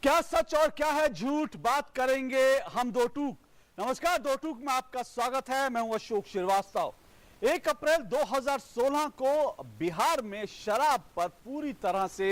क्या सच और क्या है झूठ, बात करेंगे हम दो टूक। नमस्कार, दो टूक में आपका स्वागत है। मैं हूं अशोक श्रीवास्तव। 1 अप्रैल 2016 को बिहार में शराब पर पूरी तरह से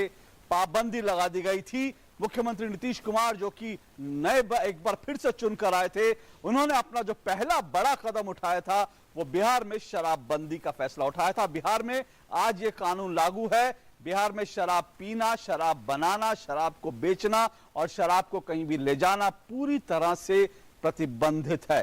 पाबंदी लगा दी गई थी। मुख्यमंत्री नीतीश कुमार, जो कि एक बार फिर से चुनकर आए थे, उन्होंने अपना जो पहला बड़ा कदम उठाया था वो बिहार में शराबबंदी का फैसला उठाया था। बिहार में आज ये कानून लागू है। बिहार में शराब पीना, शराब बनाना, शराब को बेचना और शराब को कहीं भी ले जाना पूरी तरह से प्रतिबंधित है।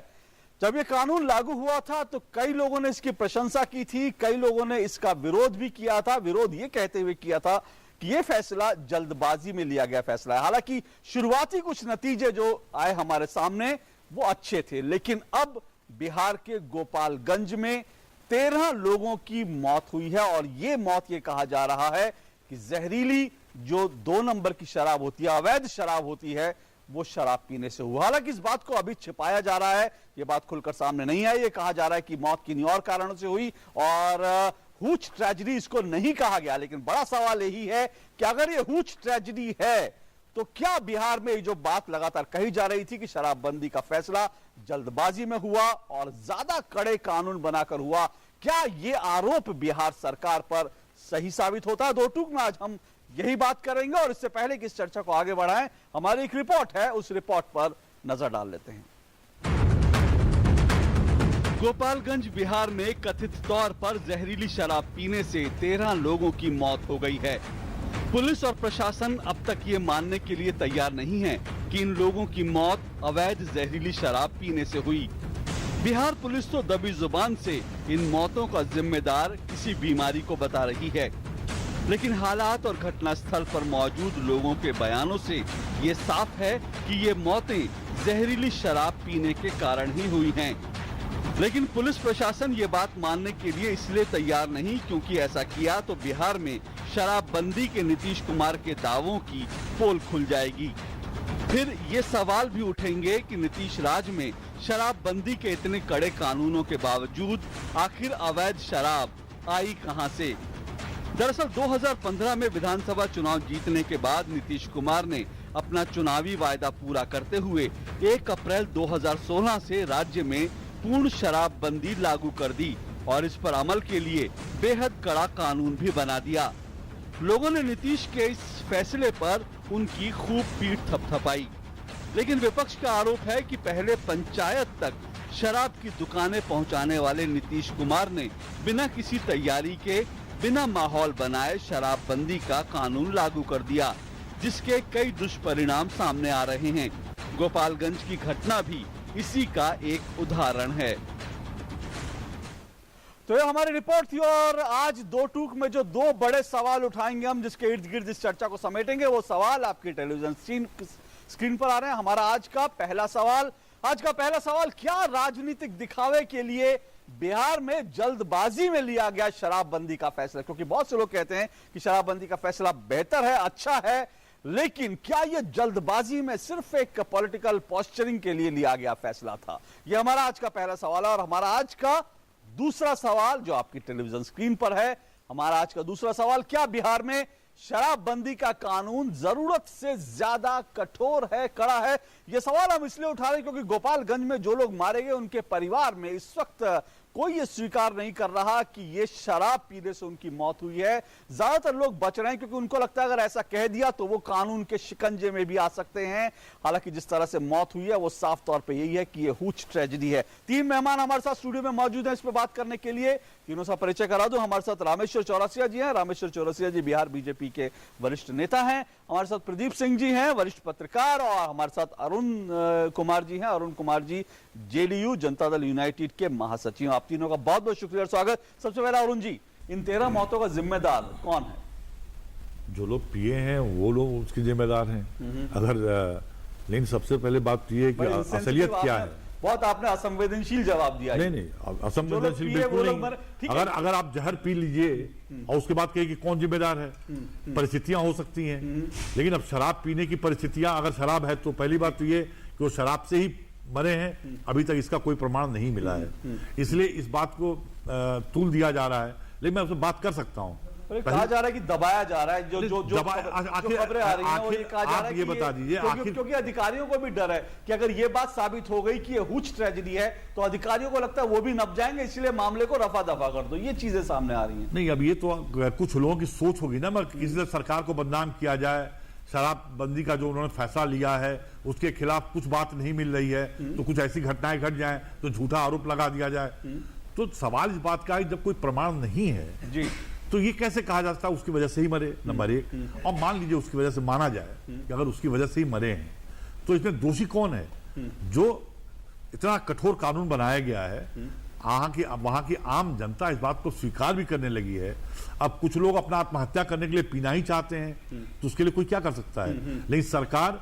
जब ये कानून लागू हुआ था तो कई लोगों ने इसकी प्रशंसा की थी, कई लोगों ने इसका विरोध भी किया था। विरोध ये कहते हुए किया था कि ये फैसला जल्दबाजी में लिया गया फैसला है। हालांकि शुरुआती कुछ नतीजे जो आए हमारे सामने वो अच्छे थे, लेकिन अब बिहार के गोपालगंज में 13 लोगों की मौत हुई है और ये मौत ये कहा जा रहा है कि जहरीली जो 2 नंबर की शराब होती है, अवैध शराब होती है, वो शराब पीने से हुआ। हालांकि इस बात को अभी छिपाया जा रहा है, ये बात खुलकर सामने नहीं आई। ये कहा जा रहा है कि मौत किन्हीं और कारणों से हुई और हुच ट्रेजेडी इसको नहीं कहा गया। लेकिन बड़ा सवाल यही है कि अगर ये हुच ट्रेजेडी है तो क्या बिहार में जो बात लगातार कही जा रही थी कि शराबबंदी का फैसला जल्दबाजी में हुआ और ज्यादा कड़े कानून बनाकर हुआ, क्या ये आरोप बिहार सरकार पर सही साबित होता है? दो टूक में आज हम यही बात करेंगे और इससे पहले कि इस चर्चा को आगे बढ़ाएं, हमारी एक रिपोर्ट है, उस रिपोर्ट पर नजर डाल लेते हैं। गोपालगंज बिहार में कथित तौर पर जहरीली शराब पीने से 13 लोगों की मौत हो गई है। पुलिस और प्रशासन अब तक ये मानने के लिए तैयार नहीं है कि इन लोगों की मौत अवैध जहरीली शराब पीने से हुई। बिहार पुलिस तो दबी जुबान से इन मौतों का जिम्मेदार किसी बीमारी को बता रही है, लेकिन हालात और घटनास्थल पर मौजूद लोगों के बयानों से ये साफ है कि ये मौतें जहरीली शराब पीने के कारण ही हुई हैं। लेकिन पुलिस प्रशासन ये बात मानने के लिए इसलिए तैयार नहीं क्योंकि ऐसा किया तो बिहार में शराबबंदी के नीतीश कुमार के दावों की पोल खुल जाएगी। फिर ये सवाल भी उठेंगे कि नीतीश राज में शराबबंदी के इतने कड़े कानूनों के बावजूद आखिर अवैध शराब आई कहां से? दरअसल 2015 में विधानसभा चुनाव जीतने के बाद नीतीश कुमार ने अपना चुनावी वायदा पूरा करते हुए 1 अप्रैल 2016 से राज्य में पूर्ण शराबबंदी लागू कर दी और इस पर अमल के लिए बेहद कड़ा कानून भी बना दिया। लोगों ने नीतीश के इस फैसले पर उनकी खूब पीठ थपथपाई, लेकिन विपक्ष का आरोप है कि पहले पंचायत तक शराब की दुकानें पहुंचाने वाले नीतीश कुमार ने बिना किसी तैयारी के, बिना माहौल बनाए शराबबंदी का कानून लागू कर दिया, जिसके कई दुष्परिणाम सामने आ रहे हैं। गोपालगंज की घटना भी इसी का एक उदाहरण है। तो ये हमारी रिपोर्ट थी और आज दो टूक में जो 2 बड़े सवाल उठाएंगे हम, जिसके इर्द गिर्द इस चर्चा को समेटेंगे, वो सवाल आपकी टेलीविजन स्क्रीन पर आ रहे हैं। हमारा आज का पहला सवाल, क्या राजनीतिक दिखावे के लिए बिहार में जल्दबाजी में लिया गया शराबबंदी का फैसला? क्योंकि बहुत से लोग कहते हैं कि शराबबंदी का फैसला बेहतर है, अच्छा है, लेकिन क्या यह जल्दबाजी में सिर्फ एक पॉलिटिकल पोस्चरिंग के लिए लिया गया फैसला था? यह हमारा आज का पहला सवाल है। और हमारा आज का दूसरा सवाल जो आपकी टेलीविजन स्क्रीन पर है, हमारा आज का दूसरा सवाल, क्या बिहार में शराबबंदी का कानून जरूरत से ज्यादा कठोर है, कड़ा है? यह सवाल हम इसलिए उठा रहे हैं क्योंकि गोपालगंज में जो लोग मारे गए उनके परिवार में इस वक्त कोई ये स्वीकार नहीं कर रहा कि ये शराब पीने से उनकी मौत हुई है। ज्यादातर लोग बच रहे हैं क्योंकि उनको लगता है अगर ऐसा कह दिया तो वो कानून के शिकंजे में भी आ सकते हैं। हालांकि जिस तरह से मौत हुई है वो साफ तौर पे यही है कि ये हुच ट्रेजेडी है। 3 मेहमान हमारे साथ स्टूडियो में मौजूद हैं इस पर बात करने के लिए। तीनों का परिचय करा दूं। हमारे साथ रामेश्वर चौरसिया जी हैं। रामेश्वर चौरसिया जी बिहार बीजेपी के वरिष्ठ नेता हैं। हमारे साथ प्रदीप सिंह जी हैं, वरिष्ठ पत्रकार, और हमारे साथ अरुण कुमार जी हैं। अरुण कुमार जी जेडीयू जनता दल यूनाइटेड के महासचिव। आप तीनों का बहुत बहुत शुक्रिया और स्वागत। सबसे पहले अरुण जी, इन 13 मौतों का जिम्मेदार कौन है? जो लोग पिए हैं वो लोग उसके जिम्मेदार हैं। लेकिन सबसे पहले बात यह है कि असलियत क्या है। बहुत आपने असंवेदनशील जवाब दिया। नहीं, असंवेदनशील बिल्कुल नहीं। अगर आप जहर पी लीजिए और उसके बाद कहिए कि कौन जिम्मेदार है, परिस्थितियां हो सकती हैं। लेकिन अब शराब पीने की परिस्थितियां अगर शराब है तो पहली बात तो ये कि वो शराब से ही मरे हैं, अभी तक इसका कोई प्रमाण नहीं मिला है। इसलिए इस बात को तूल दिया जा रहा है। लेकिन मैं आपसे बात कर सकता हूँ। कहा जा रहा है कि दबाया जा रहा है, जो जो जो खबरें आ रही हैं वो ये कहा जा रहा है ये बता दीजिए, क्योंकि अधिकारियों को भी डर है कि अगर ये बात साबित हो गई कि ये हुच ट्रेजेडी है तो अधिकारियों को लगता है वो भी नप जाएंगे, इसलिए मामले को रफा दफा कर दो। ये चीजें सामने आ रही हैं। नहीं, अब ये तो कुछ लोगों की सोच होगी ना, किसी तरह सरकार को बदनाम किया जाए, शराबबंदी का जो उन्होंने फैसला लिया है उसके खिलाफ कुछ बात नहीं मिल रही है, तो कुछ ऐसी घटनाएं घट जाएं तो झूठा आरोप लगा दिया जाए। तो सवाल इस बात का है जब कोई प्रमाण नहीं है जी, तो ये कैसे कहा जा सकता है उसकी वजह से ही मरे, नंबर एक। और मान लीजिए उसकी वजह से माना जाए कि अगर उसकी वजह से ही मरे हैं तो इसमें दोषी कौन है? जो इतना कठोर कानून बनाया गया है, वहां की आम जनता इस बात को स्वीकार भी करने लगी है। अब कुछ लोग अपना आत्महत्या करने के लिए पीना ही चाहते हैं, तो उसके लिए कोई क्या कर सकता है? लेकिन सरकार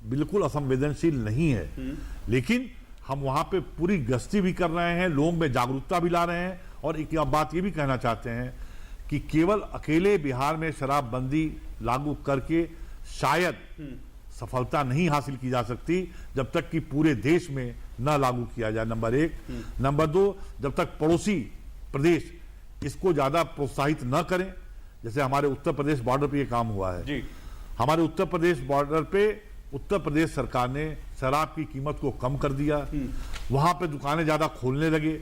बिल्कुल असंवेदनशील नहीं है। लेकिन हम वहां पे पूरी गश्ती भी कर रहे हैं, लोगों में जागरूकता भी ला रहे हैं। और एक बात ये भी कहना चाहते हैं कि केवल अकेले बिहार में शराबबंदी लागू करके शायद सफलता नहीं हासिल की जा सकती जब तक कि पूरे देश में न लागू किया जाए, नंबर एक। नंबर दो, जब तक पड़ोसी प्रदेश इसको ज्यादा प्रोत्साहित न करें। जैसे हमारे उत्तर प्रदेश बॉर्डर पे ये काम हुआ है जी। हमारे उत्तर प्रदेश बॉर्डर पे उत्तर प्रदेश सरकार ने शराब की कीमत को कम कर दिया, वहां पे दुकानें ज्यादा खोलने लगे।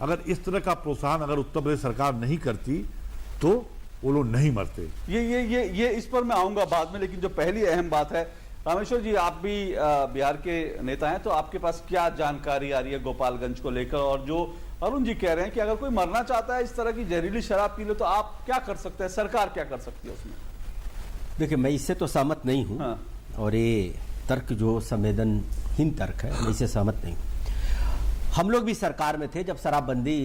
अगर इस तरह का प्रोत्साहन अगर उत्तर प्रदेश सरकार नहीं करती तो वो लोग नहीं मरते। ये इस पर मैं आऊंगा बाद में, लेकिन जो पहली अहम बात है, रामेश्वर जी आप भी बिहार के नेता हैं, तो आपके पास क्या जानकारी आ रही है गोपालगंज को लेकर? और जो अरुण जी कह रहे हैं कि अगर कोई मरना चाहता है इस तरह की जहरीली शराब पी ले तो आप क्या कर सकते हैं, सरकार क्या कर सकती है उसमें? देखिए, मैं इससे तो सहमत नहीं हूं। हाँ। और ये तर्क जो संवेदनहीन तर्क है, मैं इससे सहमत नहीं हूं। हम लोग भी सरकार में थे जब शराबबंदी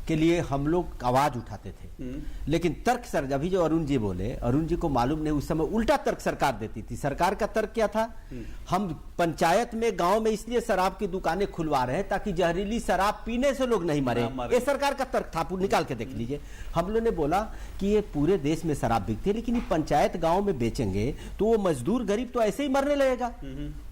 के लिए हम लोग आवाज उठाते थे, लेकिन तर्क सर अभी जो अरुण जी बोले, अरुण जी को मालूम नहीं उस समय उल्टा तर्क सरकार देती थी। सरकार का तर्क क्या था? हम पंचायत में गांव में इसलिए शराब की दुकानें खुलवा रहे हैं ताकि जहरीली शराब पीने से लोग नहीं मरे। ये सरकार का तर्क था, निकाल के देख लीजिए। हम लोग ने बोला कि ये पूरे देश में शराब बिकती है, लेकिन ये पंचायत गांव में बेचेंगे तो वो मजदूर गरीब तो ऐसे ही मरने लगेगा,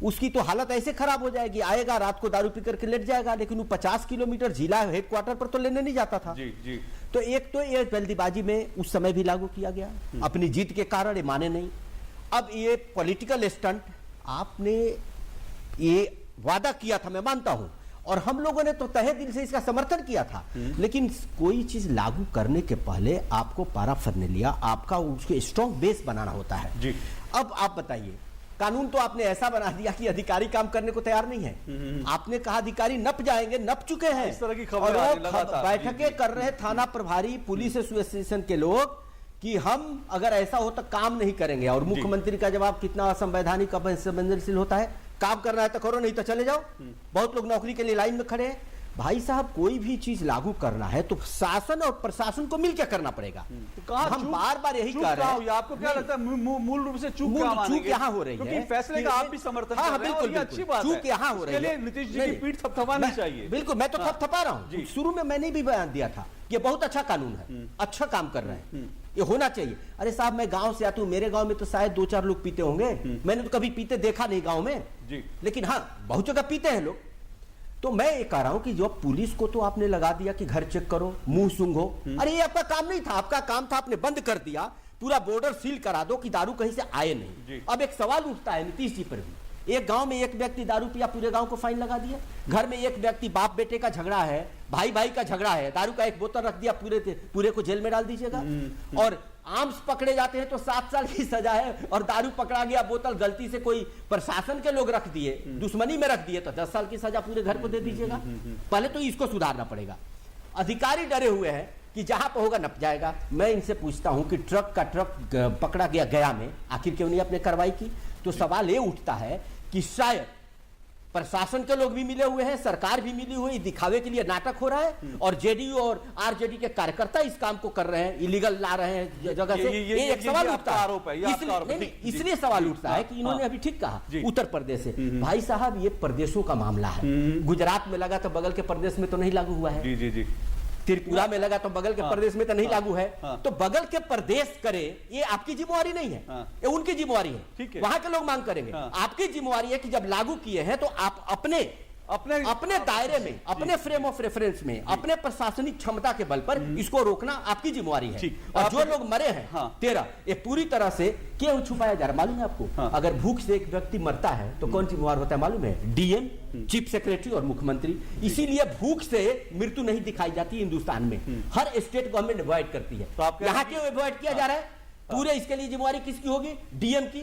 उसकी तो हालत ऐसे खराब हो जाएगी, आएगा रात को दारू पी करके लेट जाएगा। लेकिन वो 50 किलोमीटर जिला हेडक्वार्टर पर तो लेने नहीं जाता था। जी। तो एक तो ये जल्दीबाजी में उस समय भी लागू किया गया, अपनी जीत के कारण, ये माने नहीं। अब ये पॉलिटिकल स्टंट, आपने ये वादा किया था, मैं मानता हूं, और हम लोगों ने तो तहे दिल से इसका समर्थन किया था, लेकिन कोई चीज लागू करने के पहले आपको पारा फरने लिया, आपका उसको स्ट्रॉन्ग बेस बनाना होता है जी। अब आप बताइए, कानून तो आपने ऐसा बना दिया कि अधिकारी काम करने को तैयार नहीं है। आपने कहा अधिकारी नप जाएंगे, नप चुके हैं, इस तरह की खबर बैठकें कर रहे थाना प्रभारी, पुलिस एसोसिएशन के लोग कि हम अगर ऐसा हो तो काम नहीं करेंगे। और मुख्यमंत्री का जवाब कितना असंवैधानिक, असंवेदनशील होता है, काम करना है तो करो, नहीं तो चले जाओ। बहुत लोग नौकरी के लिए लाइन में खड़े हैं। भाई साहब, कोई भी चीज लागू करना है तो शासन और प्रशासन को मिलकर करना पड़ेगा। तो हम बार बार यही कह रहे हैं। आपको क्या लगता है मूल रूप से चूक यहाँ हो रही है? क्योंकि फैसले का आप भी समर्थन कर रहे हैं और ये अच्छी बात है। चूक यहाँ हो रही है, नीतीश जी की पीठ थपथपानी चाहिए। बिल्कुल, मैं तो थपथपा रहा हूँ। शुरू में मैंने भी बयान दिया था, ये बहुत अच्छा कानून है, अच्छा काम कर रहे हैं, ये होना चाहिए। अरे साहब, मैं गांव से आता हूं, मेरे गांव में तो शायद 2-4 लोग पीते होंगे, मैंने तो कभी पीते देखा नहीं गांव में जी। लेकिन हाँ, बहुत जगह पीते हैं लोग। तो मैं ये कह रहा हूं कि जो पुलिस को तो आपने लगा दिया कि घर चेक करो, मुंह सूंघो। अरे ये आपका काम नहीं था, आपका काम था आपने बंद कर दिया, पूरा बॉर्डर सील करा दो कि दारू कहीं से आए नहीं। अब एक सवाल उठता है नीतीश जी पर भी, एक गांव में एक व्यक्ति दारू पिया, पूरे गांव को फाइन लगा दिया। घर में एक व्यक्ति, बाप बेटे का झगड़ा है, भाई भाई का झगड़ा है, दारू का एक बोतल रख दिया, पूरे को जेल में डाल दीजिएगा। और आर्म्स पकड़े जाते हैं तो 7 साल की सजा है, और दारू पकड़ा गया, बोतल गलती से कोई प्रशासन के लोग रख दिए, दुश्मनी में रख दिए, तो 10 साल की सजा पूरे घर को दे दीजिएगा। पहले तो इसको सुधारना पड़ेगा। अधिकारी डरे हुए हैं कि जहां पर होगा नप जाएगा। मैं इनसे पूछता हूं कि ट्रक पकड़ा गया गया में, आखिर क्यों नहीं आपने कार्रवाई की? तो सवाल ये उठता है कि शायद प्रशासन के लोग भी मिले हुए हैं, सरकार भी मिली हुई, दिखावे के लिए नाटक हो रहा है, और जेडीयू और आरजेडी के कार्यकर्ता इस काम को कर रहे हैं, इलीगल ला रहे हैं जगह से। ये एक सवाल उठता है, इसलिए सवाल उठता है कि इन्होंने अभी ठीक कहा, उत्तर प्रदेश से। भाई साहब, ये प्रदेशों का मामला है। गुजरात में लगा तो बगल के प्रदेश में तो नहीं लागू हुआ है, त्रिपुरा में लगा तो बगल के प्रदेश में तो नहीं लागू है। तो बगल के प्रदेश करे, ये आपकी जिम्मेवारी नहीं है, ये उनकी जिम्मेवारी है। वहां के लोग मांग करेंगे। आपकी जिम्मेवारी है कि जब लागू किए हैं तो आप अपने अपने दायरे में, अपने फ्रेम ऑफ रेफरेंस में, अपने प्रशासनिक क्षमता के बल पर इसको रोकना आपकी जिम्मेवारी है। और जो लोग मरे हैं 13, ये पूरी तरह से क्यों छुपाया जा रहा है मालूम है आपको? अगर भूख से एक व्यक्ति मरता है तो कौन जिम्मेवार होता है मालूम है? डीएम, चीफ सेक्रेटरी और मुख्यमंत्री। इसीलिए भूख से मृत्यु नहीं दिखाई जाती हिंदुस्तान में, हर स्टेट गवर्नमेंट अवॉइड करती है। तो यहाँ क्यों अवॉइड किया जा रहा है? पूरे इसके लिए जिम्मेवारी किसकी होगी? डीएम की,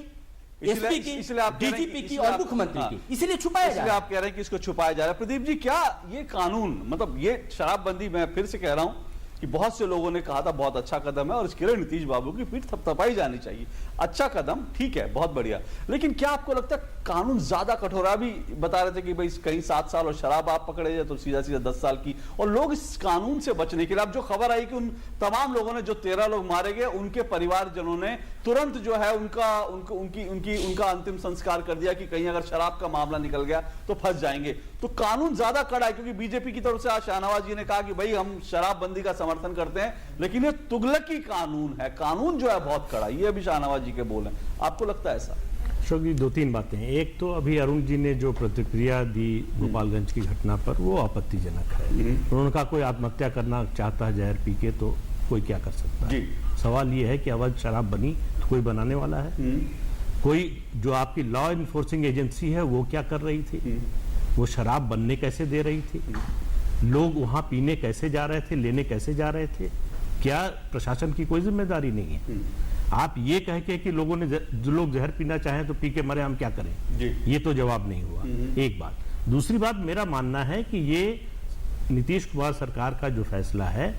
एसपी की, डीजीपी की और मुख्यमंत्री की। इसलिए छुपाया जा रहा है। आप कह रहे हैं कि इसको छुपाया जा रहा है। प्रदीप जी, क्या ये कानून, मतलब ये शराबबंदी, मैं फिर से कह रहा हूं कि बहुत से लोगों ने कहा था बहुत अच्छा कदम है और इसके लिए नीतीश बाबू की पीठ थपथपाई जानी चाहिए। अच्छा कदम, ठीक है, बहुत बढ़िया। लेकिन क्या आपको लगता है कानून ज्यादा कठोर? अभी बता रहे थे कि भाई कहीं 7 साल और शराब आप पकड़े जाए तो सीधा सीधा 10 साल की। और लोग इस कानून से बचने के लिए, अब जो खबर आई कि उन तमाम लोगों ने, जो 13 लोग मारे गए, उनके परिवारजनों ने तुरंत जो है उनका अंतिम संस्कार कर दिया कि कहीं अगर शराब का मामला निकल गया तो फंस जाएंगे। तो कानून ज्यादा कड़ा है, क्योंकि बीजेपी की तरफ से आज शाहनवाज जी ने कहा कि भाई हम शराबबंदी का समर्थन करते हैं, लेकिन ये तुगलकी कानून है, कानून जो है बहुत कड़ा। ये अभी शाहनवाज जी के बोल हैं, आपको लगता है ऐसा? अशोक जी, 2-3 बातें हैं। एक तो अभी अरुण जी ने जो प्रतिक्रिया दी गोपालगंज की घटना पर, वो आपत्तिजनक है। उन्होंने कहा कोई आत्महत्या करना चाहता है जहर पी के तो कोई क्या कर सकता है। सवाल ये है कि अवैध शराब बनी तो कोई बनाने वाला है? कोई जो आपकी लॉ इन्फोर्सिंग एजेंसी है वो क्या कर रही थी? वो शराब बनने कैसे दे रही थी? लोग वहां पीने कैसे जा रहे थे, लेने कैसे जा रहे थे? क्या प्रशासन की कोई जिम्मेदारी नहीं है? आप ये कह के कि लोगों ने, जो लोग जहर पीना चाहें तो पी के मरे, हम क्या करें? ये तो जवाब नहीं हुआ। एक बात। दूसरी बात, मेरा मानना है कि ये नीतीश कुमार सरकार का जो फैसला है,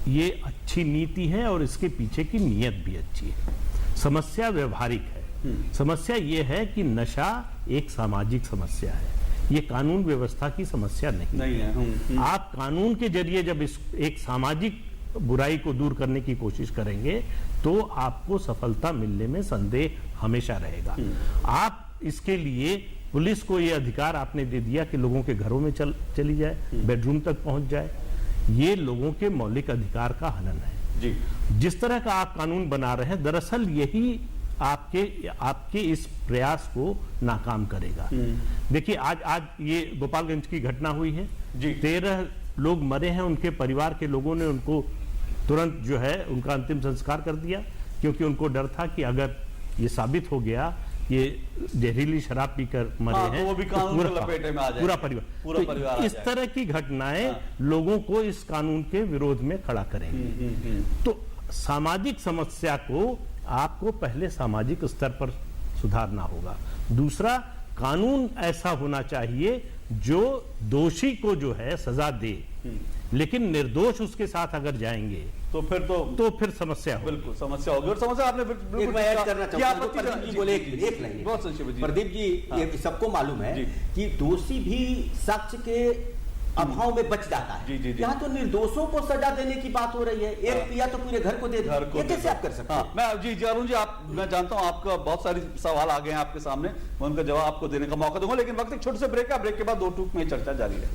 ये अच्छी नीति है और इसके पीछे की नीयत भी अच्छी है। समस्या व्यवहारिक है। समस्या ये है कि नशा एक सामाजिक समस्या है, ये कानून व्यवस्था की समस्या नहीं है। आप कानून के जरिए जब एक सामाजिक बुराई को दूर करने की कोशिश करेंगे तो आपको सफलता मिलने में संदेह हमेशा रहेगा। आप इसके लिए पुलिस को यह अधिकार आपने दे दिया कि लोगों के घरों में चली जाए, बेडरूम तक पहुंच जाए। ये लोगों के मौलिक अधिकार का हनन है। जी। जिस तरह का आप कानून बना रहे हैं, दरअसल यही आपके इस प्रयास को नाकाम करेगा। देखिए, आज ये गोपालगंज की घटना हुई है जी। 13 लोग मरे हैं, उनके परिवार के लोगों ने उनको तुरंत जो है उनका अंतिम संस्कार कर दिया, क्योंकि उनको डर था कि अगर ये साबित हो गया ये जहरीली शराब पीकर मरे हैं तो वो भी कानून के लपेटे में आ जाए, पूरा परिवार। इस तरह की घटनाएं लोगों को इस कानून के विरोध में खड़ा करेंगे। तो सामाजिक समस्या को आपको पहले सामाजिक स्तर पर सुधारना होगा। दूसरा, कानून ऐसा होना चाहिए जो दोषी को जो है सजा दे, लेकिन निर्दोष उसके साथ अगर जाएंगे तो फिर समस्या होगी। बिल्कुल समस्या होगी। और समस्या आपने एक मैं ऐड करना चाहता हूं, प्रदीप जी बोले एक लाइन। बहुत संक्षेप। प्रदीप जी, ये सबको मालूम है कि दोषी भी साक्ष्य के अभाव में बच जाता है। यहाँ तो निर्दोषों को सजा देने की बात हो रही है। एक पिया तो पूरे घर को दे दिया, ये कैसे आप कर सकते हैं? मैं जी अरुण जी, मैं जानता हूं आपका बहुत सारी सवाल आ गए हैं आपके सामने, मैं उनका जवाब आपको देने का मौका दूंगा, लेकिन वक्त एक छोटे से ब्रेक है। ब्रेक के बाद 2 टूक में चर्चा जारी है।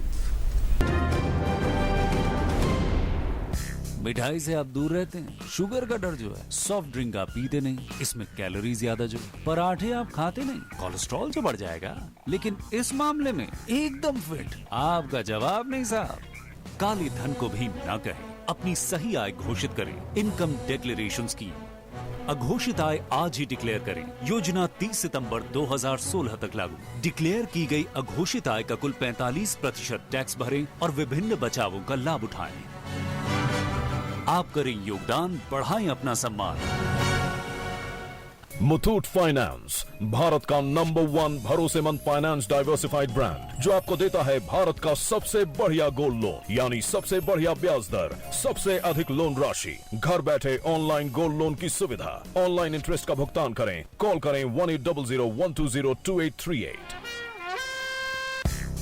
मिठाई से आप दूर रहते हैं, शुगर का डर जो है, सॉफ्ट ड्रिंक आप पीते नहीं, इसमें कैलोरी ज्यादा जो, पराठे आप खाते नहीं, कोलेस्ट्रॉल जो बढ़ जाएगा, लेकिन इस मामले में एकदम फिट। आपका जवाब नहीं साहब। काली धन को भी ना कहें, अपनी सही आय घोषित करें। इनकम डिक्लेरेशन स्कीम, अघोषित आय आज ही डिक्लेयर करें। योजना 30 सितंबर 2016 तक लागू। डिक्लेयर की गई अघोषित आय का कुल 45% टैक्स भरें और विभिन्न बचावों का लाभ उठाएं। आप करें योगदान, बढ़ाएं अपना सम्मान। मुथूट फाइनेंस, भारत का नंबर 1 भरोसेमंद फाइनेंस डाइवर्सिफाइड ब्रांड, जो आपको देता है भारत का सबसे बढ़िया गोल्ड लोन, यानी सबसे बढ़िया ब्याज दर, सबसे अधिक लोन राशि, घर बैठे ऑनलाइन गोल्ड लोन की सुविधा, ऑनलाइन इंटरेस्ट का भुगतान करें। कॉल करें 1800-120-2838।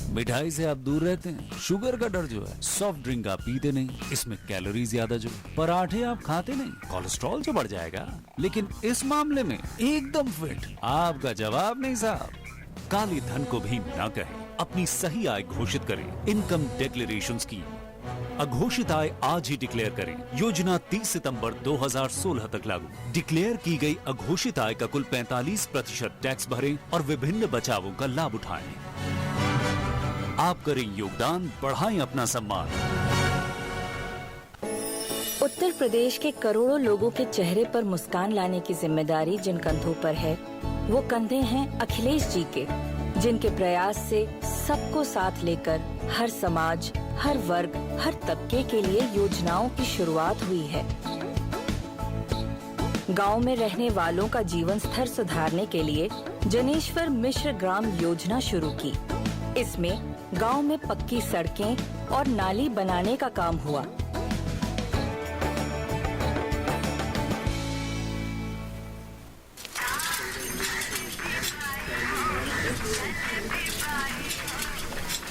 मिठाई से आप दूर रहते हैं, शुगर का डर जो है, सॉफ्ट ड्रिंक आप पीते नहीं, इसमें कैलोरी ज्यादा जो, पराठे आप खाते नहीं, कोलेस्ट्रॉल जो बढ़ जाएगा, लेकिन इस मामले में एकदम फिट। आपका जवाब नहीं साहब। काली धन को भी ना कहें, अपनी सही आय घोषित करें। इनकम डिक्लेरेशन स्कीम, अघोषित आय आज ही डिक्लेयर करें। योजना 30 सितंबर 2016 तक लागू। डिक्लेयर की गई अघोषित आय का कुल 45% टैक्स भरें और विभिन्न बचावों का लाभ उठाएं। आप करें योगदान, बढ़ाएं अपना सम्मान। उत्तर प्रदेश के करोड़ों लोगों के चेहरे पर मुस्कान लाने की जिम्मेदारी जिन कंधों पर है, वो कंधे हैं अखिलेश जी के, जिनके प्रयास से सबको साथ लेकर हर समाज, हर वर्ग, हर तबके के लिए योजनाओं की शुरुआत हुई है। गांव में रहने वालों का जीवन स्तर सुधारने के लिए जनेश्वर मिश्र ग्राम योजना शुरू की। इसमें गांव में पक्की सड़कें और नाली बनाने का काम हुआ।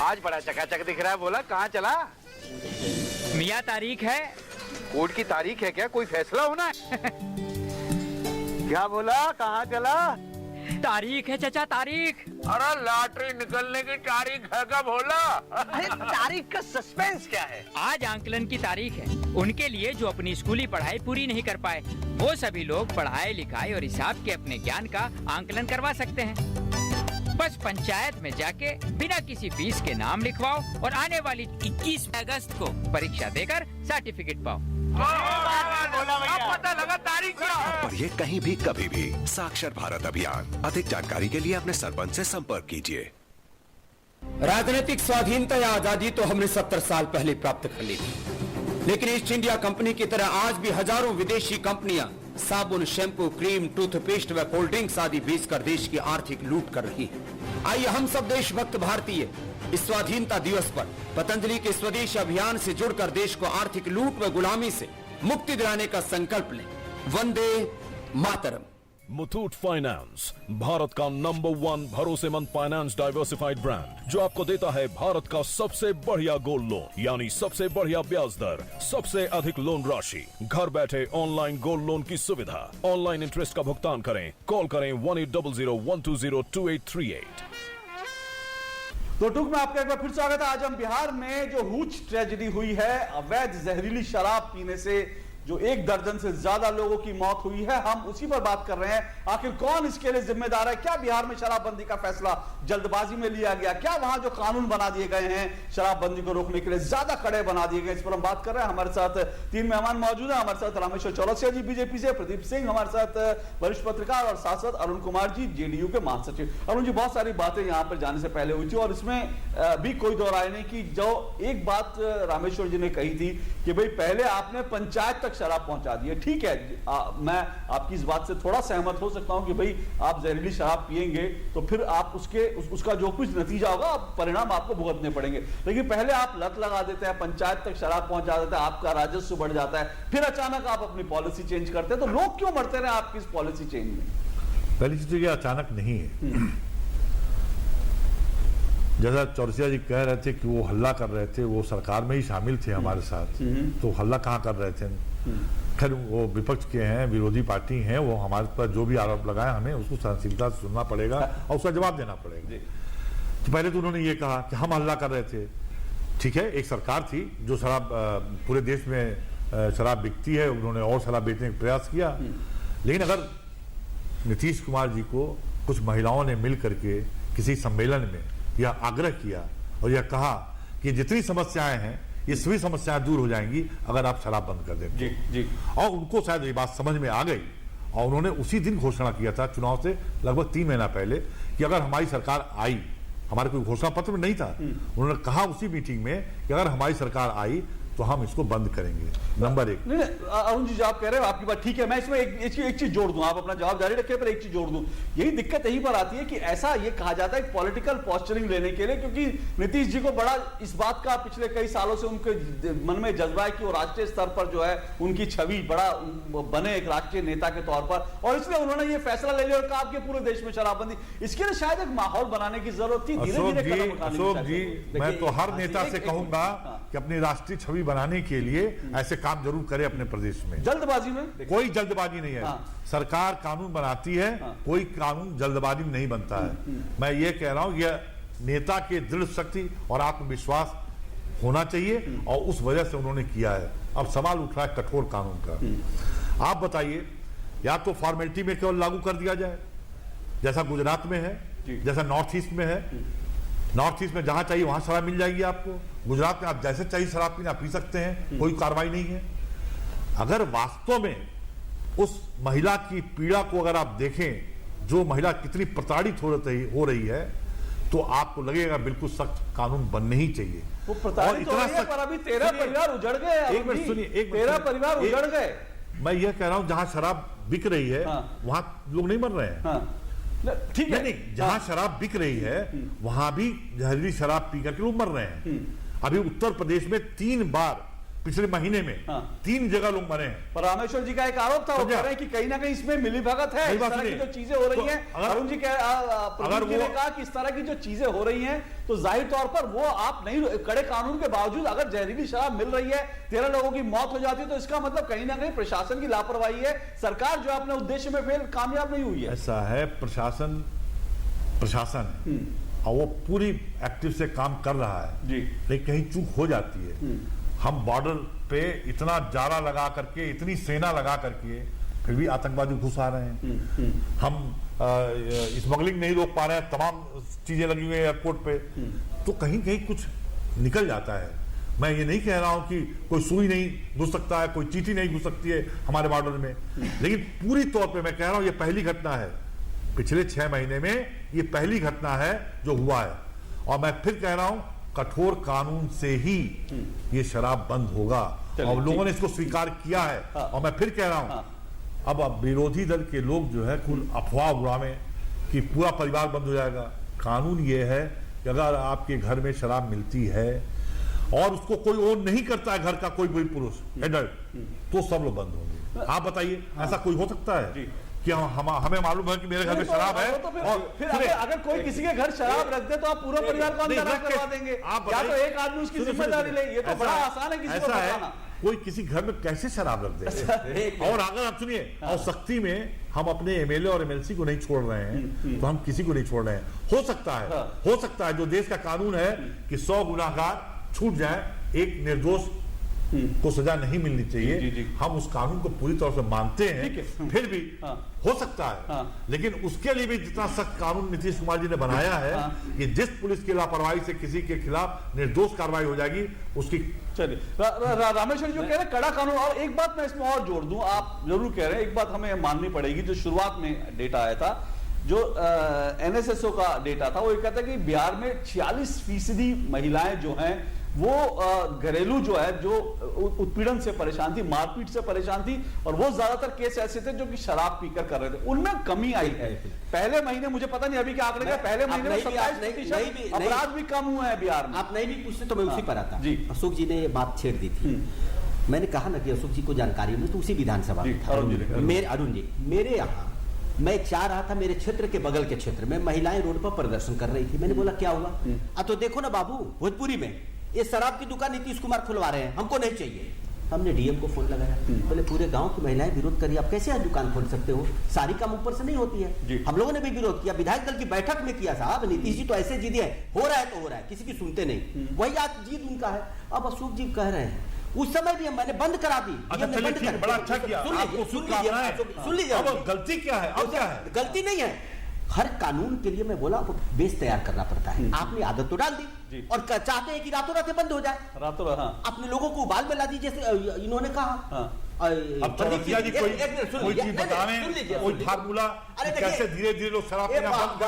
आज बड़ा चकाचक दिख रहा है। बोला कहाँ चला? मियाँ तारीख है। कोर्ट की तारीख है क्या? कोई फैसला होना है? क्या बोला? कहाँ चला? तारीख है चाचा, तारीख। अरे लॉटरी निकलने की तारीख है क्या? बोला अरे तारीख का सस्पेंस क्या है? आज आंकलन की तारीख है। उनके लिए जो अपनी स्कूली पढ़ाई पूरी नहीं कर पाए, वो सभी लोग पढ़ाई लिखाई और हिसाब के अपने ज्ञान का आंकलन करवा सकते हैं। बस पंचायत में जाके बिना किसी फीस के नाम लिखवाओ और आने वाली 21 अगस्त को परीक्षा देकर सर्टिफिकेट पाओ। पता लगा तारीख क्या है? और ये कहीं भी कभी भी। साक्षर भारत अभियान। अधिक जानकारी के लिए अपने सरपंच से संपर्क कीजिए। राजनीतिक स्वाधीनता या आजादी तो हमने 70 साल पहले प्राप्त कर ली थी, लेकिन ईस्ट इंडिया कंपनी की तरह आज भी हजारों विदेशी कंपनियां साबुन, शैम्पू, क्रीम, टूथपेस्ट व कोल्ड ड्रिंक्स आदि बेचकर देश की आर्थिक लूट कर रही है। आइए हम सब देशभक्त भारतीय इस स्वाधीनता दिवस पर पतंजलि के स्वदेश अभियान से जुड़कर देश को आर्थिक लूट व गुलामी से मुक्ति दिलाने का संकल्प लें। वंदे मातरम। मुथूट फाइनेंस, भारत का नंबर 1 भरोसेमंद फाइनेंस डाइवर्सिफाइड ब्रांड, जो आपको देता है भारत का सबसे बढ़िया गोल्ड लोन, यानी सबसे बढ़िया ब्याज दर, सबसे अधिक लोन राशि, घर बैठे ऑनलाइन गोल्ड लोन की सुविधा, ऑनलाइन इंटरेस्ट का भुगतान करें। कॉल करें 1800-120-2838। तो टूक में आपका एक बार फिर स्वागत है। आज हम बिहार में जो हूच ट्रेजेडी हुई है, अवैध जहरीली शराब पीने से जो 1 दर्जन से ज्यादा लोगों की मौत हुई है, हम उसी पर बात कर रहे हैं। आखिर कौन इसके लिए जिम्मेदार है? क्या बिहार में शराबबंदी का फैसला जल्दबाजी में लिया गया? क्या वहां जो कानून बना दिए गए हैं शराबबंदी को रोकने के लिए ज्यादा कड़े बना दिए गए? इस पर हम बात कर रहे हैं। हमारे साथ 3 मेहमान मौजूद हैं। हमारे साथ रामेश्वर चौरसिया जी बीजेपी से, प्रदीप सिंह हमारे साथ वरिष्ठ पत्रकार, और सांसद अरुण कुमार जी जेडीयू के महासचिव। अरुण जी, बहुत सारी बातें यहाँ पर जाने से पहले हुई थी और इसमें भी कोई दो राय नहीं कि जो एक बात रामेश्वर जी ने कही थी कि भाई पहले आपने पंचायत तक शराब पहुंचा दी है। ठीक है, मैं आपकी इस बात से थोड़ा सहमत हो सकता हूं कि भाई आप जहरीली शराब पिएंगे तो फिर आप उसका जो कुछ नतीजा होगा, परिणाम आपको भुगतने पड़ेंगे। लेकिन पहले आप लत लगा देते हैं, पंचायत तक शराब पहुंचा देते हैं, आपका राजस्व बढ़ जाता है, फिर अचानक आप अपनी पॉलिसी चेंज करते हैं। तो लोग क्यों मरते रहे आपकी इस पॉलिसी चेंज में? पहली चीज तो ये अचानक नहीं है। जैसा चौरसिया जी कह रहे थे कि वो हल्ला कर रहे थे, वो सरकार में ही शामिल थे हमारे साथ, तो हल्ला कहाँ कर रहे थे? खैर वो विपक्ष के हैं, विरोधी पार्टी हैं, वो हमारे पर जो भी आरोप लगाए हमें उसको सहनशीलता से सुनना पड़ेगा और उसका जवाब देना पड़ेगा। तो पहले तो उन्होंने ये कहा कि हम हल्ला कर रहे थे। ठीक है, एक सरकार थी जो शराब पूरे देश में शराब बिकती है, उन्होंने और शराब बेचने का प्रयास किया। लेकिन अगर नीतीश कुमार जी को कुछ महिलाओं ने मिल करके किसी सम्मेलन में यह आग्रह किया और यह कहा कि जितनी समस्याएं हैं ये सभी समस्याएं दूर हो जाएंगी अगर आप शराब बंद कर दें। जी जी। और उनको शायद ये बात समझ में आ गई और उन्होंने उसी दिन घोषणा किया था, चुनाव से लगभग 3 महीना पहले, कि अगर हमारी सरकार आई, हमारे कोई घोषणा पत्र में नहीं था, उन्होंने कहा उसी मीटिंग में कि अगर हमारी सरकार आई तो हम इसको बंद करेंगे। नंबर 1। नहीं, अरुण जी जो आप कह रहे हो आपकी बात ठीक है। मैं इसमें एक चीज जोड़ दूं, आप अपना जवाब जारी रखें, पर एक चीज जोड़ दूं। यही दिक्कत यहीं पर आती है कि ऐसा ये कहा जाता है पॉलिटिकल पोस्चरिंग लेने के लिए, क्योंकि नीतीश जी को बड़ा इस बात का पिछले कई सालों से उनके मन में जज्बा है कि वो राष्ट्रीय स्तर पर जो है उनकी छवि बड़ा बने एक राष्ट्रीय नेता के तौर पर, और इसलिए उन्होंने ये फैसला ले लिया और कहा कि पूरे देश में शराबबंदी। इसके लिए शायद एक माहौल बनाने की जरूरत थी। अशोक जी, मैं तो हर नेता से कहूंगा कि अपनी राष्ट्रीय छवि बनाने के लिए ऐसे काम जरूर करे अपने प्रदेश में। जल्दबाजी में कोई जल्दबाजी नहीं है। सरकार कानून बनाती है, कोई कानून जल्दबाजी में नहीं बनता है। मैं ये कह रहा हूं, यह नेता के दृढ़ शक्ति और आत्मविश्वास होना चाहिए और उस वजह से उन्होंने किया है। अब सवाल उठ रहा है कठोर कानून का। आप बताइए, या तो फॉर्मेलिटी में केवल लागू कर दिया जाए जैसा गुजरात में है, जैसा नॉर्थ ईस्ट में है, नॉर्थ ईस्ट में जहां चाहिए वहां शराब मिल जाएगी आपको, गुजरात में आप जैसे चाहिए शराब पीना पी सकते हैं, कोई कार्रवाई नहीं है। अगर वास्तव में उस महिला की पीड़ा को अगर आप देखें, जो महिला कितनी प्रताड़ित हो रही है, तो आपको लगेगा बिल्कुल सख्त कानून बनने ही चाहिए। वो प्रताड़ित हो रही है, पर अभी 13 परिवार उजड़ गए। एक मिनट सुनिए, 13 परिवार उजड़ गए। मैं यह कह रहा हूं जहां शराब बिक रही है वहां लोग नहीं मर रहे हैं। ठीक है, नहीं, जहां शराब बिक रही है वहां भी जहरीली शराब पी करके लोग मर रहे हैं। अभी उत्तर प्रदेश में 3 बार पिछले महीने में 3 जगह लोग मरे हैं। पर रामेश्वर जी का एक आरोप था, वो कह रहे हैं कि कहीं ना कहीं इसमें मिलीभगत है। इस तरह की जो चीजें हो रही हैं, अरुण जी ने कहा कि इस तरह की जो चीजें हो रही हैं, तो जाहिर तौर पर वो आप नहीं, कड़े कानून के बावजूद अगर जहरीली शराब मिल रही है, 13 लोगों की मौत हो जाती है, तो इसका मतलब कहीं ना कहीं प्रशासन की लापरवाही है। सरकार जो अपने उद्देश्य में फेल कामयाब नहीं हुई है। ऐसा है, प्रशासन है और वो पूरी एक्टिव से काम कर रहा है जी, लेकिन कहीं चूक हो जाती है। हम बॉर्डर पे इतना जारा लगा करके, इतनी सेना लगा करके, फिर भी आतंकवादी घुस आ रहे हैं। हम स्मगलिंग नहीं रोक पा रहे हैं, तमाम चीजें लगी हुई है एयरपोर्ट पे, तो कहीं कहीं कुछ निकल जाता है। मैं ये नहीं कह रहा हूं कि कोई सुई नहीं घुस सकता है, कोई चींटी नहीं घुस सकती है हमारे बॉर्डर में, लेकिन पूरी तौर पे मैं कह रहा हूं ये पहली घटना है, पिछले 6 महीने में ये पहली घटना है जो हुआ है। और मैं फिर कह रहा हूं कठोर कानून से ही ये शराब बंद होगा, और लोगों ने इसको स्वीकार किया है। और मैं फिर कह रहा हूं अब विरोधी दल के लोग जो है कुल अफवाह उड़ावे कि पूरा परिवार बंद हो जाएगा। कानून ये है कि अगर आपके घर में शराब मिलती है और उसको कोई ओन नहीं करता है, घर का कोई भी पुरुष एडल्ट, तो सब लोग बंद होंगे। आप बताइए, ऐसा कोई हो सकता है कि हमें मालूम है कि मेरे घर में शराब है, और फिर अगर कोई किसी के घर शराब रख दे तो आप पूरा परिवार को अंदर करवा देंगे, या तो एक आदमी उसकी जिम्मेदारी ले? ये तो बड़ा आसान है किसी को बताना। कोई किसी घर में कैसे शराब रख दे? और अगर आप सुनिए, और सख्ती में हम अपने एमएलए और एमएलसी को नहीं छोड़ रहे हैं, तो हम किसी को नहीं छोड़ रहे हैं। हो सकता है जो देश का कानून है कि 100 गुनाहगार छूट जाए, एक निर्दोष को सजा नहीं मिलनी चाहिए। जी। हम उस कानून को पूरी तरह से मानते हैं, फिर भी हो सकता है, लेकिन उसके लिए भी जितना सख्त कानून नीतीश कुमार जी ने बनाया है कि जिस पुलिस की लापरवाही से किसी के खिलाफ निर्दोष कार्रवाई हो जाएगी, उसकी। चलिए, रामेश्वर जी कह रहे हैं कड़ा कानून। और एक बात मैं इसमें और जोड़ दूं, आप जरूर कह रहे हैं, एक बात हमें माननी पड़ेगी, जो शुरुआत में डेटा आया था, जो NSSO का डेटा था, वो ये कहता है कि बिहार में 46% महिलाएं जो हैं वो घरेलू जो है, जो उत्पीड़न से परेशान थी, मारपीट से परेशान थी, और वो ज्यादातर केस ऐसे थे जो कि शराब पीकर कर रहे थे। उनमें कमी आई है। पहले महीने, मुझे पता नहीं अभी क्या आंकड़े, पहले महीने में 27% अपराध भी कम हुए हैं बिहार में। आप नहीं भी पूछते तो मैं उसी पर आता जी। अशोक जी ने ये बात छेड़ दी थी। मैंने कहा ना कि अशोक जी को जानकारी में, तो उसी विधानसभा में था। अरुण जी, मेरे यहाँ मैं जा रहा था, मेरे क्षेत्र के बगल के क्षेत्र में महिलाएं रोड पर प्रदर्शन कर रही थी। मैंने बोला क्या हुआ? तो देखो ना बाबू, भोजपुरी में ये शराब की दुकान नीतीश कुमार खुलवा रहे हैं, हमको नहीं चाहिए। हमने डीएम को फोन लगाया, बोले पूरे गांव की महिलाएं विरोध करिए, आप कैसे आज दुकान खोल सकते हो? सारी काम ऊपर से नहीं होती है। हम लोगों ने भी विरोध किया, विधायक दल की बैठक में किया। साहब नीतीश जी तो ऐसे जिद है, हो रहा है तो हो रहा है, किसी की सुनते नहीं। वही आज जिद उनका है। अब अशोक जी कह रहे हैं उस समय भी मैंने बंद करा दी। बड़ा अच्छा किया, सुन लीजिए। अब गलती क्या है? अब क्या है? गलती नहीं है, हर कानून के लिए मैं बोला बेस तैयार करना पड़ता है। आपने आदत तो डाल दी और चाहते हैं कि रातों रात बंद हो जाए, रातों रात। अपने लोगों को उबाल में ला दी, जैसे इन्होंने कहा। अब चौरसिया जी कोई चीज बतावें, कोई फार्मूला कैसे धीरे धीरे लोग शराब पीना बंद कर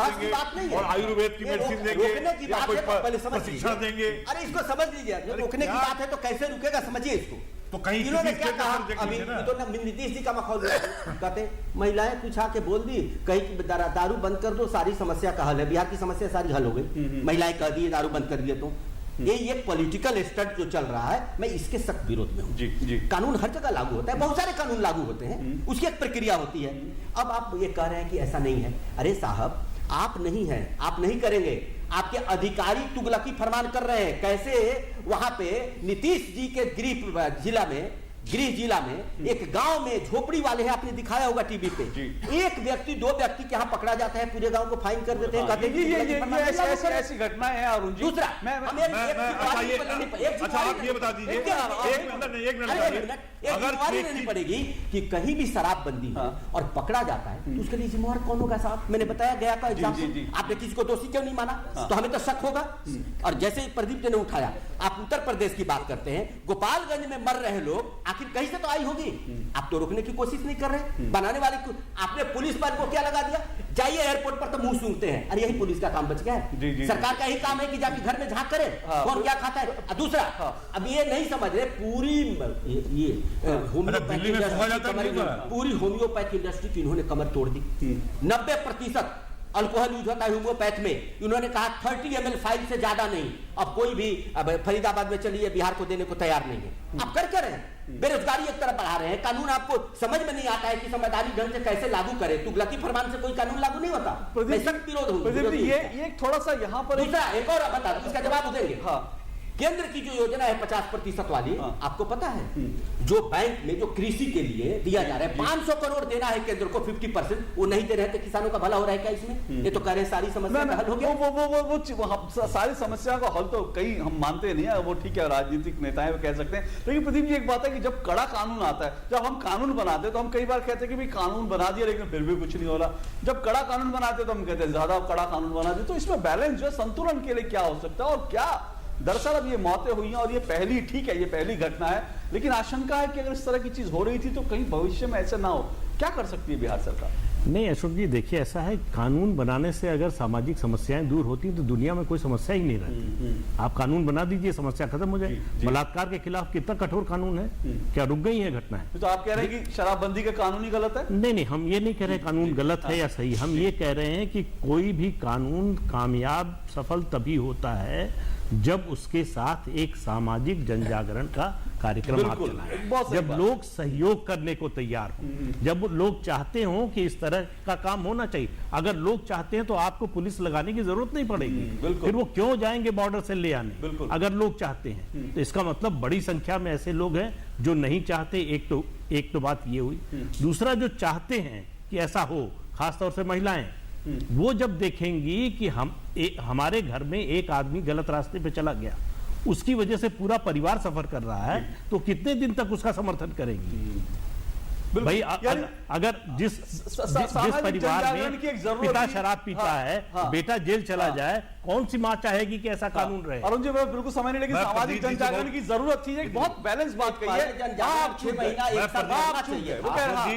देंगे और आयुर्वेद की मेडिसिन देंगे या कोई प्रशिक्षण देंगे। अरे इसको समझ लीजिए, रोकने की बात है तो कैसे रुकेगा, समझिए इसको। तो कहीं इन्होंने क्या कहा अभी, तो नीतीश जी का माहौल कहते महिलाएं कुछ आके बोल दी, कहीं दारू बंद कर दो, सारी समस्या का हल है, बिहार की समस्या सारी हल हो गई। महिलाएं कह दी दारू बंद कर दिए, तो ये पॉलिटिकल स्टंट जो चल रहा है, मैं इसके सख्त विरोध में हूँ। कानून हर जगह लागू होता है, बहुत सारे कानून लागू होते हैं, उसकी एक प्रक्रिया होती है। अब आप ये कह रहे हैं कि ऐसा नहीं है। अरे साहब, आप नहीं है, आप नहीं करेंगे, आपके अधिकारी तुगलकी फरमान कर रहे हैं। कैसे वहां पे नीतीश जी के गृह जिला में गृह जिला में एक गांव में झोपड़ी वाले हैं, आपने दिखाया होगा टीवी पे, एक व्यक्ति 2 व्यक्ति के यहाँ पकड़ा जाता है, पूरे गांव को फाइन कर देते हैं, कहते हैं ये ऐसी घटनाएं हैं अरुण जी। दूसरा अच्छा आप ये बता दीजिए, एक मिनट अगर लेनी पड़ेगी कि कहीं भी शराबबंदी है और पकड़ा जाता है तो उसके लिए जिम्मेवार कौन होगा साहब? मैंने बताया गया का एग्जाम्पल, आपने किसी को दोषी क्यों नहीं माना? तो हमें तो शक होगा। और जैसे प्रदीप जी ने उठाया, आप उत्तर प्रदेश की बात करते हैं, गोपालगंज में मर रहे लोग आखिर कहीं से तो आई होगी, आप तो रोकने की कोशिश नहीं कर रहे। बनाने वाले को आपने पुलिस पर को क्या लगा दिया? जाइए एयरपोर्ट पर तो मुंह सूंघते हैं, अरे यही पुलिस का काम बच गया है। सरकार का यही काम है कि जाके घर में झांक करे कौन क्या खाता है। दूसरा, अब ये नहीं समझ रहे पूरी ये पूरी होम्योपैथी इंडस्ट्री की इन्होंने कमर तोड़ दी। 90% अल्कोहल यूज होता है होम्योपैथ में, इन्होंने कहा 30 ml फाइल से ज्यादा नहीं। अब कोई भी अब फरीदाबाद में चलिए, बिहार को देने को तैयार नहीं है। आप कर क्या रहे हैं? बेरोजगारी एक तरफ बढ़ा रहे हैं, कानून आपको समझ में नहीं आता है कि समझदारी ढंग से कैसे लागू करे। तुगलकी फरमान से कोई कानून लागू नहीं होता। सख्त विरोध ये थोड़ा सा यहाँ पर दूसरा एक और बता दो, इसका जवाब देंगे। केंद्र की जो योजना है 50% वाली, आपको पता है जो बैंक में जो कृषि के लिए दिया जा रहा है 500 करोड़ देना है केंद्र को, 50% वो नहीं दे रहे थे। किसानों का भला हो रहा है क्या इसमें? ये तो कह रहे हैं सारी समस्या का हल हो गया। वो सारी समस्या का हल तो कई हम मानते नहीं है, वो ठीक है राजनीतिक नेता है वो कह सकते हैं। लेकिन प्रदीप जी एक बात है कि जब कड़ा कानून आता है, जब हम कानून बनाते हैं तो हम कई बार कहते हैं कि भाई कानून बना दिया लेकिन फिर भी कुछ नहीं हो रहा। जब कड़ा कानून बनाते तो हम कहते हैं ज्यादा कड़ा कानून बना दिया। तो इसमें बैलेंस जो है, संतुलन के लिए क्या हो सकता है और क्या? दरअसल अब ये मौतें हुई हैं और ये पहली, ठीक है ये पहली घटना है, लेकिन आशंका है कि अगर इस तरह की चीज हो रही थी तो कहीं भविष्य में ऐसा ना हो। क्या कर सकती है बिहार सरकार? नहीं अशोक जी, देखिए ऐसा है, कानून बनाने से अगर सामाजिक समस्याएं दूर होती तो दुनिया में कोई समस्या ही नहीं रहती। आप कानून बना दीजिए, समस्या खत्म हो जाए। बलात्कार के खिलाफ कितना कठोर कानून है, क्या रुक गई है घटनाएं? तो आप कह रहे हैं कि शराबबंदी का कानून ही गलत है? नहीं, हम ये नहीं कह रहे कानून गलत है या सही, हम ये कह रहे हैं कि कोई भी कानून कामयाब सफल तभी होता है जब उसके साथ एक सामाजिक जनजागरण का कार्यक्रम आप चलाएं, जब लोग सहयोग करने को तैयार हो, जब लोग चाहते हो कि इस तरह का काम होना चाहिए। अगर लोग चाहते हैं तो आपको पुलिस लगाने की जरूरत नहीं पड़ेगी, फिर वो क्यों जाएंगे बॉर्डर से ले आने? अगर लोग चाहते हैं तो इसका मतलब बड़ी संख्या में ऐसे लोग हैं जो नहीं चाहते। एक तो बात ये हुई। दूसरा, जो चाहते हैं कि ऐसा हो, खासतौर से महिलाएं, वो जब देखेंगी कि हमारे घर में एक आदमी गलत रास्ते पे चला गया, उसकी वजह से पूरा परिवार सफर कर रहा है, तो कितने दिन तक उसका समर्थन करेंगी? भाई अगर जिस परिवार में पिता शराब पीता है, बेटा जेल चला जाए, कौन सी माँ चाहेगी कि ऐसा कानून रहे? अरुण जी मैं बिल्कुल समझ नहीं, लेकिन सामाजिक जनजागरण की जरूरत थी। एक बहुत बैलेंस बात कही है।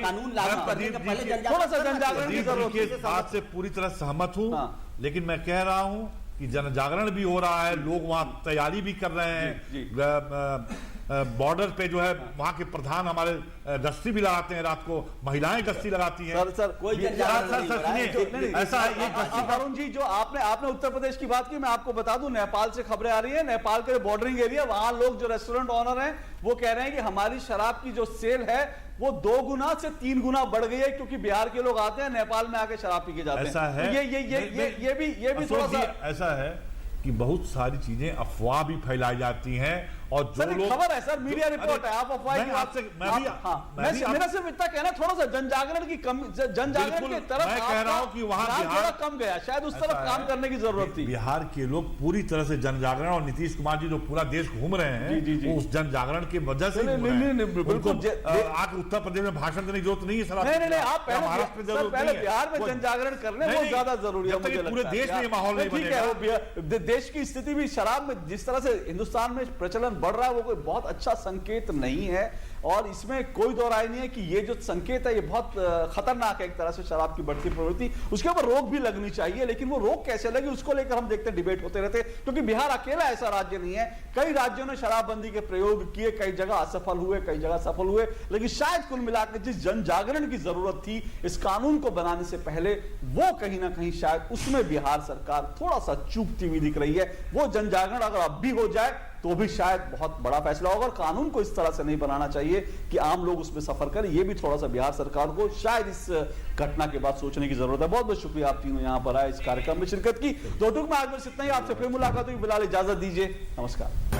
कानून लागू करने के पहले थोड़ा सा जनजागरण की जरूरत है। बात से पूरी तरह सहमत हूँ, लेकिन मैं कह रहा हूँ कि जनजागरण भी हो रहा है, लोग वहां तैयारी भी कर रहे हैं। बॉर्डर पे जो है वहां के प्रधान हमारे गश्ती भी लगाते हैं, रात को महिलाएं गश्ती लगाती हैं। कोई ऐसा है। अरुण जी, जो आपने उत्तर प्रदेश की बात की, मैं आपको बता दूं नेपाल से खबरें आ रही है। नेपाल के बॉर्डरिंग एरिया, वहां लोग जो रेस्टोरेंट ओनर हैं वो कह रहे हैं कि हमारी शराब की जो सेल है वो 2 गुना से 3 गुना बढ़ गई है, क्योंकि बिहार के लोग आते हैं, नेपाल में आके शराब पी के जाते हैं। ऐसा है। ये भी थोड़ा सा ऐसा है कि बहुत सारी चीजें अफवाह भी फैलाई जाती हैं और जो लोग खबर है सर, मीडिया रिपोर्ट है, आप अफवाह मेरा सिर्फ इतना कहना, थोड़ा सा जनजागरण की कमी, जनजागरण की तरफ मैं कह रहा हूं कि वहां बिहार कम गया, शायद उस तरफ काम करने की जरूरत थी। बिहार के लोग पूरी तरह से जनजागरण, और नीतीश कुमार जी जो पूरा देश घूम रहे हैं वो उस जनजागरण की वजह से बिल्कुल आके उत्तर प्रदेश में भाषण देने की जरूरत नहीं है सर। नहीं, आप पहले बिहार में जनजागरण करने बहुत ज्यादा जरूरी है, पूरे देश में माहौल नहीं बनेगा। देश की स्थिति भी शराब में जिस तरह से हिंदुस्तान में प्रचलन बढ़ रहा है वो कोई बहुत अच्छा संकेत नहीं है, और इसमें कोई दो राय नहीं है कि ये जो संकेत है ये बहुत खतरनाक है एक तरह से, शराब की बढ़ती प्रवृत्ति। उसके ऊपर रोक भी लगनी चाहिए, लेकिन वो रोक कैसे लगे उसको लेकर हम देखते हैं डिबेट होते रहते, क्योंकि बिहार अकेला ऐसा राज्य नहीं है। कई राज्यों ने शराबबंदी के प्रयोग किए, कई जगह असफल हुए, कई जगह सफल हुए, लेकिन शायद कुल मिलाकर जिस जन जागरण की जरूरत थी इस कानून को बनाने से पहले, वो कहीं ना कहीं शायद उसमें बिहार सरकार थोड़ा सा चूकती हुई दिख रही है। वो जन जागरण अगर अब भी हो जाए तो भी शायद बहुत बड़ा फैसला होगा, और कानून को इस तरह से नहीं बनाना चाहिए कि आम लोग उसमें सफर करें। ये भी थोड़ा सा बिहार सरकार को शायद इस घटना के बाद सोचने की जरूरत है। बहुत बहुत शुक्रिया आप तीनों यहां पर आए, इस कार्यक्रम में शिरकत की। दो टूक में आज बस इतना ही, आपसे फिर मुलाकात हुई, फिलहाल इजाजत दीजिए, नमस्कार।